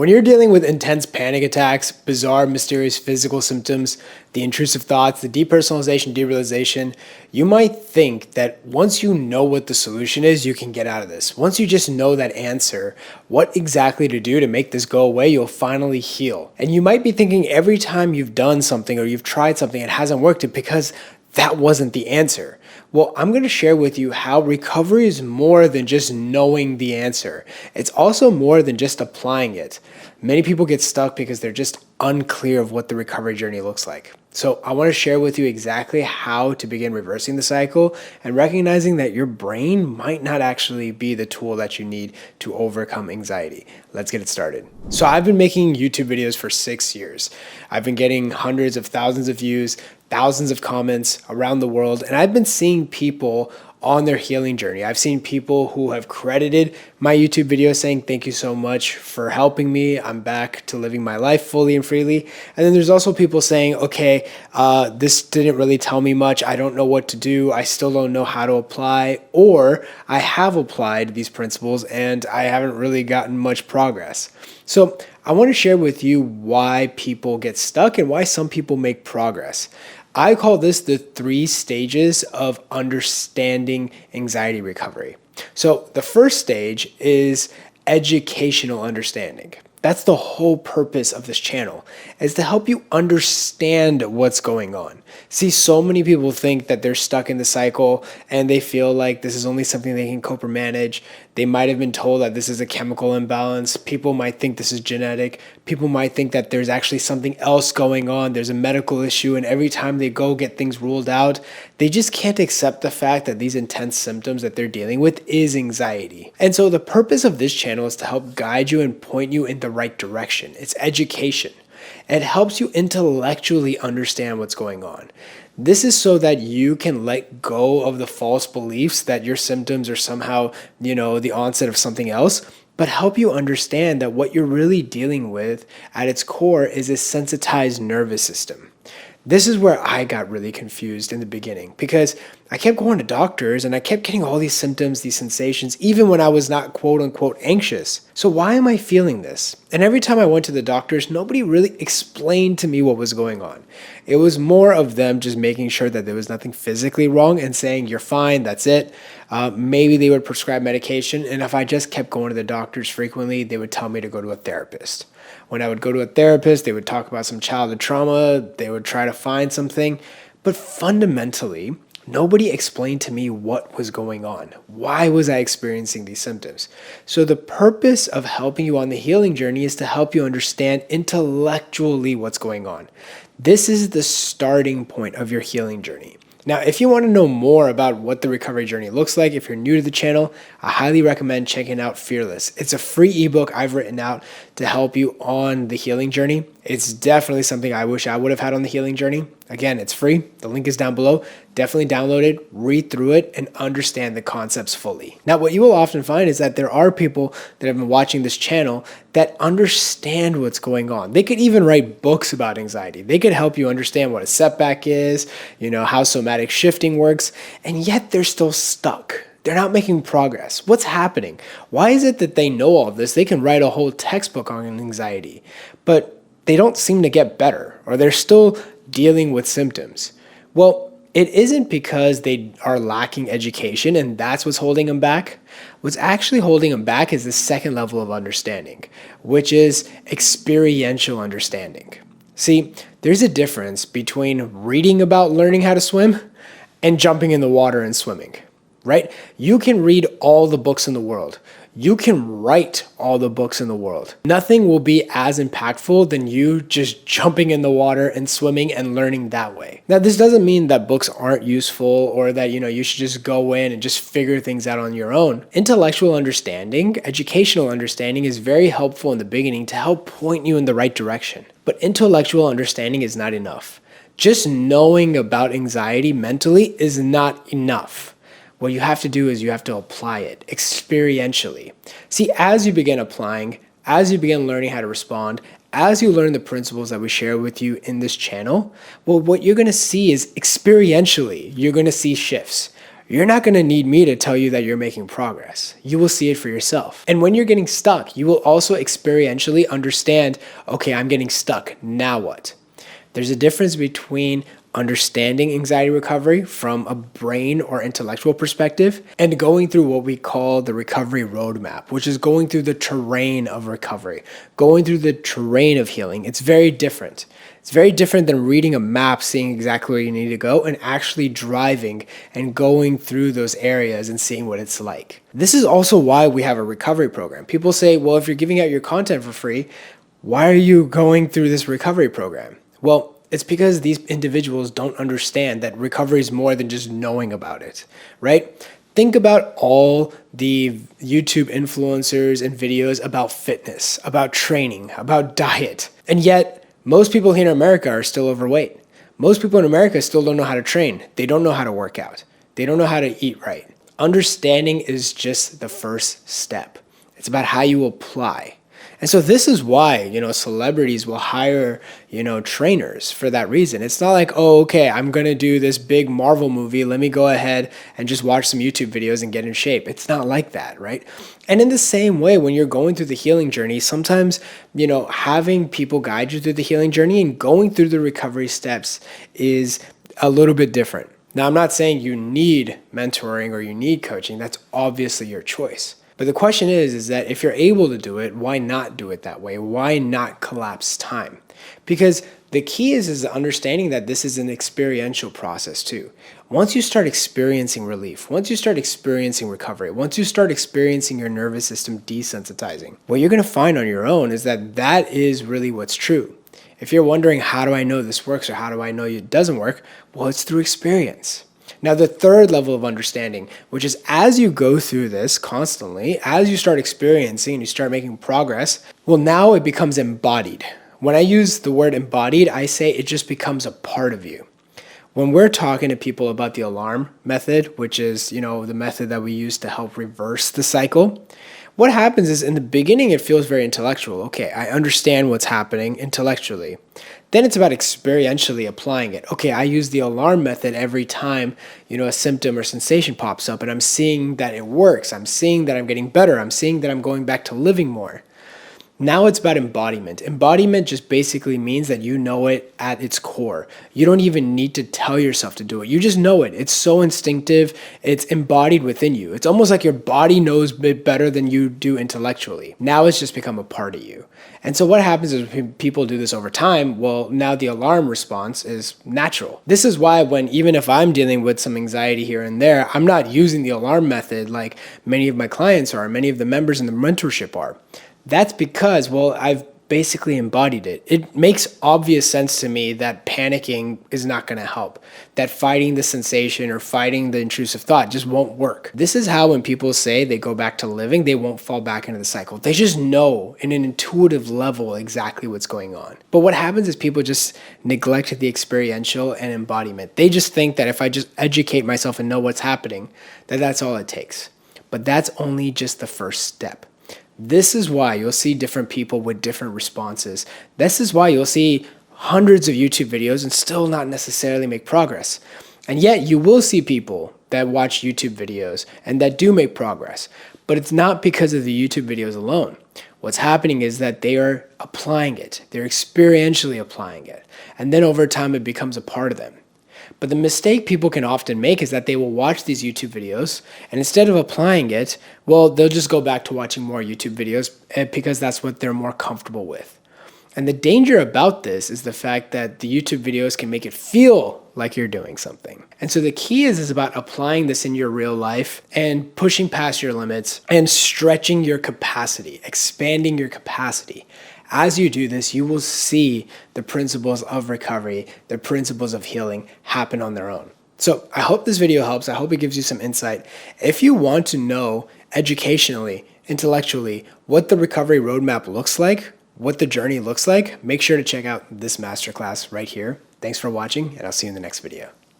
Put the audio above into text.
When you're dealing with intense panic attacks, bizarre, mysterious physical symptoms, the intrusive thoughts, the depersonalization, derealization, you might think that once you know what the solution is, you can get out of this. Once you just know that answer, what exactly to do to make this go away, you'll finally heal. And you might be thinking every time you've done something or you've tried something, it hasn't worked because that wasn't the answer. Well, I'm going to share with you how recovery is more than just knowing the answer. It's also more than just applying it. Many people get stuck because they're just unclear of what the recovery journey looks like. So I want to share with you exactly how to begin reversing the cycle and recognizing that your brain might not actually be the tool that you need to overcome anxiety. Let's get it started. So I've been making YouTube videos for 6 years. I've been getting hundreds of thousands of views, thousands of comments around the world, and I've been seeing people on their healing journey. I've seen people who have credited my YouTube videos saying, thank you so much for helping me. I'm back to living my life fully and freely. And then there's also people saying, okay, this didn't really tell me much. I don't know what to do. I still don't know how to apply, or I have applied these principles and I haven't really gotten much progress. So I want to share with you why people get stuck and why some people make progress. I call this the 3 stages of understanding anxiety recovery. So the first stage is educational understanding. That's the whole purpose of this channel, is to help you understand what's going on. See, so many people think that they're stuck in the cycle and they feel like this is only something they can cope or manage. They might have been told that this is a chemical imbalance. People might think this is genetic. People might think that there's actually something else going on. There's a medical issue, and every time they go get things ruled out, they just can't accept the fact that these intense symptoms that they're dealing with is anxiety. And so the purpose of this channel is to help guide you and point you in the right direction. It's education. It helps you intellectually understand what's going on. This is so that you can let go of the false beliefs that your symptoms are somehow, the onset of something else, but help you understand that what you're really dealing with at its core is a sensitized nervous system. This is where I got really confused in the beginning because I kept going to doctors and I kept getting all these symptoms, these sensations, even when I was not quote unquote anxious. So why am I feeling this? And every time I went to the doctors, nobody really explained to me what was going on. It was more of them just making sure that there was nothing physically wrong and saying, you're fine, that's it. Maybe they would prescribe medication. And if I just kept going to the doctors frequently, they would tell me to go to a therapist. When I would go to a therapist, they would talk about some childhood trauma. They would try to find something. But fundamentally, nobody explained to me what was going on. Why was I experiencing these symptoms? So the purpose of helping you on the healing journey is to help you understand intellectually what's going on. This is the starting point of your healing journey. Now, if you want to know more about what the recovery journey looks like, if you're new to the channel, I highly recommend checking out Fearless. It's a free ebook I've written out to help you on the healing journey. It's definitely something I wish I would have had on the healing journey. Again, it's free. The link is down below. Definitely download it, read through it, and understand the concepts fully. Now, what you will often find is that there are people that have been watching this channel that understand what's going on. They could even write books about anxiety. They could help you understand what a setback is, how somatic shifting works, and yet they're still stuck. They're not making progress. What's happening? Why is it that they know all of this? They can write a whole textbook on anxiety, but they don't seem to get better, or they're still dealing with symptoms. Well, it isn't because they are lacking education and that's what's holding them back. What's actually holding them back is the second level of understanding, which is experiential understanding. See, there's a difference between reading about learning how to swim and jumping in the water and swimming, right? You can read all the books in the world. You can write all the books in the world. Nothing will be as impactful than you just jumping in the water and swimming and learning that way. Now, this doesn't mean that books aren't useful or that, you should just go in and just figure things out on your own. Intellectual understanding, educational understanding is very helpful in the beginning to help point you in the right direction. But intellectual understanding is not enough. Just knowing about anxiety mentally is not enough. What you have to do is you have to apply it experientially. See, as you begin applying, as you begin learning how to respond, as you learn the principles that we share with you in this channel, well, what you're going to see is experientially, you're going to see shifts. you're not going to need me to tell you that you're making progress. You will see it for yourself. And when you're getting stuck, you will also experientially understand, okay, I'm getting stuck. Now what? There's a difference between understanding anxiety recovery from a brain or intellectual perspective and going through what we call the recovery roadmap, which is going through the terrain of recovery, going through the terrain of healing. It's very different. It's very different than reading a map, seeing exactly where you need to go, and actually driving and going through those areas and seeing what it's like. This is also why we have a recovery program. People say, well, if you're giving out your content for free, why are you going through this recovery program? Well, it's because these individuals don't understand that recovery is more than just knowing about it, right? Think about all the YouTube influencers and videos about fitness, about training, about diet. And yet, most people here in America are still overweight. Most people in America still don't know how to train. They don't know how to work out. They don't know how to eat right. Understanding is just the first step. It's about how you apply. And so this is why, celebrities will hire, trainers for that reason. It's not like, oh, okay, I'm going to do this big Marvel movie. Let me go ahead and just watch some YouTube videos and get in shape. It's not like that, right? And in the same way, when you're going through the healing journey, sometimes, having people guide you through the healing journey and going through the recovery steps is a little bit different. Now, I'm not saying you need mentoring or you need coaching. That's obviously your choice. But the question is that if you're able to do it, why not do it that way? Why not collapse time? Because the key is understanding that this is an experiential process too. Once you start experiencing relief, once you start experiencing recovery, once you start experiencing your nervous system desensitizing, what you're going to find on your own is that is really what's true. If you're wondering, how do I know this works or how do I know it doesn't work? Well, it's through experience. Now, the third level of understanding, which is as you go through this constantly, as you start experiencing and you start making progress, well, now it becomes embodied. When I use the word embodied, I say it just becomes a part of you. When we're talking to people about the alarm method, which is, the method that we use to help reverse the cycle, what happens is in the beginning, it feels very intellectual. Okay, I understand what's happening intellectually. Then it's about experientially applying it. Okay, I use the alarm method every time, a symptom or sensation pops up, and I'm seeing that it works. I'm seeing that I'm getting better. I'm seeing that I'm going back to living more. Now it's about embodiment. Embodiment just basically means that you know it at its core. You don't even need to tell yourself to do it. You just know it. It's so instinctive. It's embodied within you. It's almost like your body knows it better than you do intellectually. Now it's just become a part of you. And so what happens is when people do this over time, well, now the alarm response is natural. This is why even if I'm dealing with some anxiety here and there, I'm not using the alarm method like many of my clients are, many of the members in the mentorship are. That's because, well, I've basically embodied it. It makes obvious sense to me that panicking is not going to help, that fighting the sensation or fighting the intrusive thought just won't work. This is how when people say they go back to living, they won't fall back into the cycle. They just know in an intuitive level exactly what's going on. But what happens is people just neglect the experiential and embodiment. They just think that if I just educate myself and know what's happening, that's all it takes. But that's only just the first step. This is why you'll see different people with different responses. This is why you'll see hundreds of YouTube videos and still not necessarily make progress. And yet you will see people that watch YouTube videos and that do make progress. But it's not because of the YouTube videos alone. What's happening is that they are applying it. They're experientially applying it. And then over time, it becomes a part of them. But the mistake people can often make is that they will watch these YouTube videos and instead of applying it, well, they'll just go back to watching more YouTube videos because that's what they're more comfortable with. And the danger about this is the fact that the YouTube videos can make it feel like you're doing something. And so the key is about applying this in your real life and pushing past your limits and stretching your capacity, expanding your capacity. As you do this, you will see the principles of recovery, the principles of healing happen on their own. So I hope this video helps. I hope it gives you some insight. If you want to know educationally, intellectually, what the recovery roadmap looks like, what the journey looks like, make sure to check out this masterclass right here. Thanks for watching, and I'll see you in the next video.